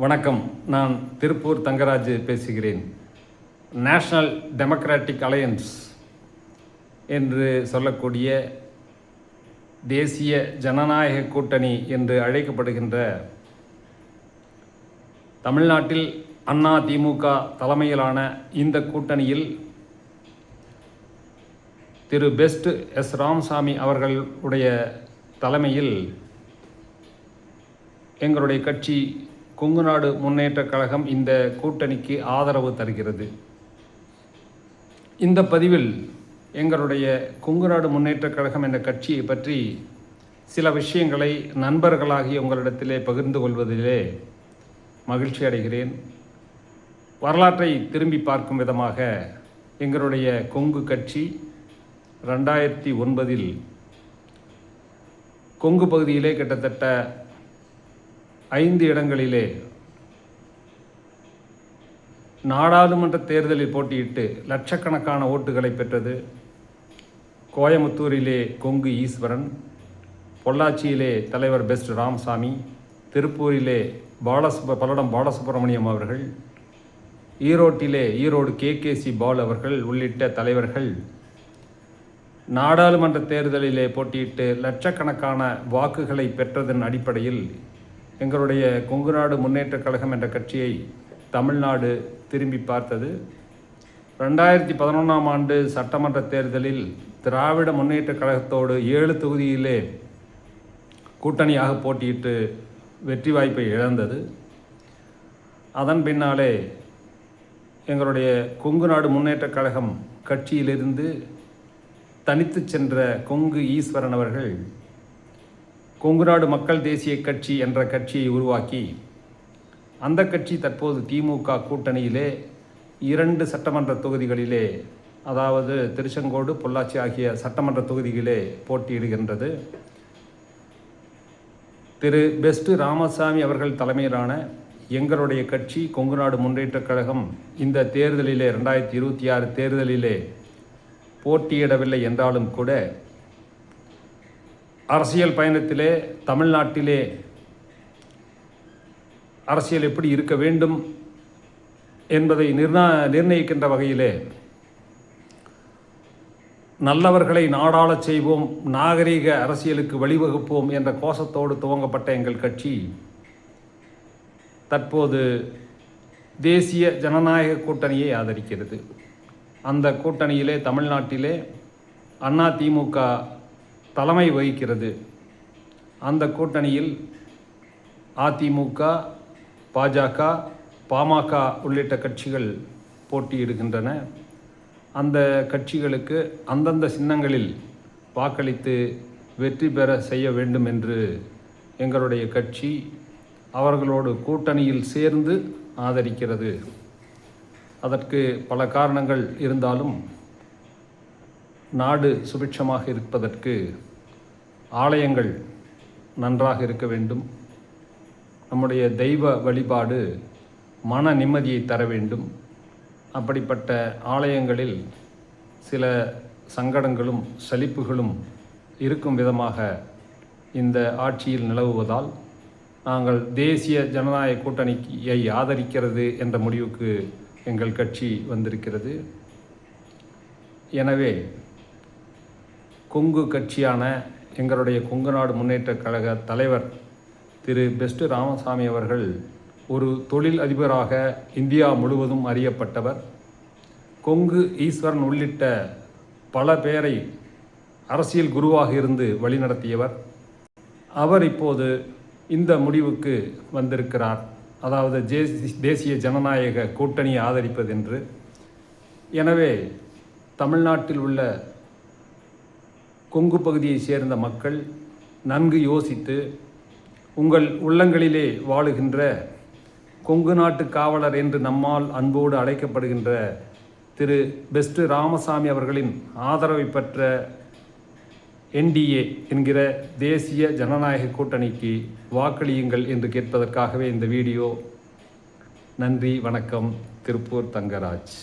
வணக்கம். நான் திருப்பூர் தங்கராஜ் பேசுகிறேன். நேஷனல் டெமோக்ராட்டிக் அலையன்ஸ் என்று சொல்லக்கூடிய தேசிய ஜனநாயக கூட்டணி என்று அழைக்கப்படுகின்ற தமிழ்நாட்டில் அதிமுக தலைமையிலான இந்த கூட்டணியில் திரு பெஸ்ட் எஸ் ராமசாமி அவர்களுடைய தலைமையில் எங்களுடைய கட்சி கொங்குநாடு முன்னேற்றக் கழகம் இந்த கூட்டணிக்கு ஆதரவு தருகிறது. இந்த பதிவில் எங்களுடைய கொங்குநாடு முன்னேற்றக் கழகம் என்ற கட்சியை பற்றி சில விஷயங்களை நண்பர்களாகி உங்களிடத்திலே பகிர்ந்து கொள்வதிலே மகிழ்ச்சி அடைகிறேன். வரலாற்றை திரும்பி பார்க்கும் விதமாக எங்களுடைய கொங்கு கட்சி 2009 கொங்கு பகுதியிலே கிட்டத்தட்ட 5 இடங்களிலே நாடாளுமன்ற தேர்தலில் போட்டியிட்டு லட்சக்கணக்கான ஓட்டுகளை பெற்றது. கோயமுத்தூரிலே கொங்கு ஈஸ்வரன், பொள்ளாச்சியிலே தலைவர் பெஸ்ட் ராமசாமி, திருப்பூரிலே பல்லடம் பாலசுப்ரமணியம் அவர்கள், ஈரோடு கேகேசி பால் அவர்கள் உள்ளிட்ட தலைவர்கள் நாடாளுமன்ற தேர்தலிலே போட்டியிட்டு லட்சக்கணக்கான வாக்குகளை பெற்றதன் அடிப்படையில் எங்களுடைய கொங்குநாடு முன்னேற்றக் கழகம் என்ற கட்சியை தமிழ்நாடு திரும்பி பார்த்தது. 2011ஆம் ஆண்டு சட்டமன்ற தேர்தலில் திராவிட முன்னேற்றக் கழகத்தோடு 7 தொகுதியிலே கூட்டணியாக போட்டியிட்டு வெற்றி வாய்ப்பை இழந்தது. அதன் பின்னாலே எங்களுடைய கொங்குநாடு முன்னேற்றக் கழகம் கட்சியிலிருந்து தனித்து சென்ற கொங்கு ஈஸ்வரன் அவர்கள் கொங்குநாடு மக்கள் தேசிய கட்சி என்ற கட்சியை உருவாக்கி அந்த கட்சி தற்போது திமுக கூட்டணியிலே 2 சட்டமன்ற தொகுதிகளிலே, அதாவது திருச்செங்கோடு, பொள்ளாச்சி ஆகிய சட்டமன்ற தொகுதிகளிலே போட்டியிடுகின்றது. திரு பெஸ்ட் ராமசாமி அவர்கள் தலைமையிலான எங்களுடைய கட்சி கொங்குநாடு முன்னேற்றக் கழகம் இந்த தேர்தலிலே 2026 தேர்தலிலே போட்டியிடவில்லை என்றாலும் கூட அரசியல் பயணத்திலே தமிழ்நாட்டிலே அரசியல் எப்படி இருக்க வேண்டும் என்பதை நிர்ணயிக்கின்ற வகையிலே நல்லவர்களை நாடாளச் செய்வோம், நாகரீக அரசியலுக்கு வழிவகுப்போம் என்ற கோஷத்தோடு துவங்கப்பட்ட எங்கள் கட்சி தற்போது தேசிய ஜனநாயக கூட்டணியை ஆதரிக்கிறது. அந்த கூட்டணியிலே தமிழ்நாட்டிலே அதிமுக தலைமை வகிக்கிறது. அந்த கூட்டணியில் அதிமுக, பாஜக, பாமக உள்ளிட்ட கட்சிகள் போட்டியிடுகின்றன. அந்த கட்சிகளுக்கு அந்தந்த சின்னங்களில் வாக்களித்து வெற்றி பெற செய்ய வேண்டும் என்று எங்களுடைய கட்சி அவர்களோடு கூட்டணியில் சேர்ந்து ஆதரிக்கிறது. அதற்கு பல காரணங்கள் இருந்தாலும் நாடு சுபிட்சமாக இருப்பதற்கு ஆலயங்கள் நன்றாக இருக்க வேண்டும். நம்முடைய தெய்வ வழிபாடு மன நிம்மதியை தர வேண்டும். அப்படிப்பட்ட ஆலயங்களில் சில சங்கடங்களும் சலிப்புகளும் இருக்கும் விதமாக இந்த ஆட்சியில் நிலவுவதால் நாங்கள் தேசிய ஜனநாயக கூட்டணியை ஆதரிக்கிறது என்ற முடிவுக்கு எங்கள் கட்சி வந்திருக்கிறது. எனவே கொங்கு கட்சியான எங்களுடைய கொங்குநாடு முன்னேற்றக் கழக தலைவர் திரு பெஸ்ட் ராமசாமி அவர்கள் ஒரு தொழில் அதிபராக இந்தியா முழுவதும் அறியப்பட்டவர். கொங்கு ஈஸ்வரன் உள்ளிட்ட பல பேரை அரசியல் குருவாக இருந்து வழிநடத்தியவர். அவர் இப்போது இந்த முடிவுக்கு வந்திருக்கிறார், அதாவது தேசிய ஜனநாயக கூட்டணியை ஆதரிப்பதென்று. எனவே தமிழ்நாட்டில் உள்ள கொங்கு பகுதியை சேர்ந்த மக்கள் நன்கு யோசித்து உங்கள் உள்ளங்களிலே வாழுகின்ற கொங்கு நாட்டு காவலர் என்று நம்மால் அன்போடு அழைக்கப்படுகின்ற திரு பெஸ்ட் ராமசாமி அவர்களின் ஆதரவை பெற்ற NDA என்கிற தேசிய ஜனநாயக கூட்டணிக்கு வாக்களியுங்கள் என்று கேட்பதற்காகவே இந்த வீடியோ. நன்றி, வணக்கம். திருப்பூர் தங்கராஜ்.